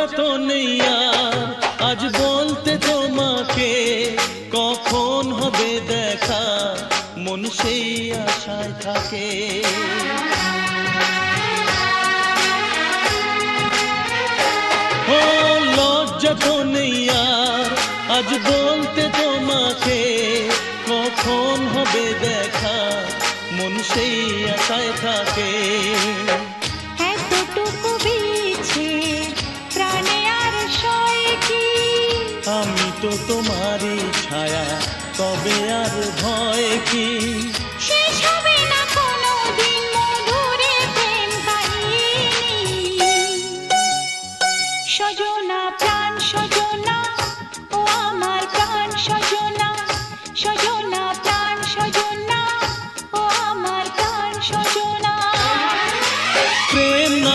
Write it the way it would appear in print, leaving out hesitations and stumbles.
যত নেই আর আজ বলতে তোমাকে কখন হবে দেখা, মন সেই আশায় থাকে। ও লজ্জা তো নেই আর আজ বলতে তোমাকে কখন হবে দেখা, মন সেই আশায় থাকে। এতটুকু বিছে প্রাণে আর সয় কি, আমি তো তোমারই ছায়া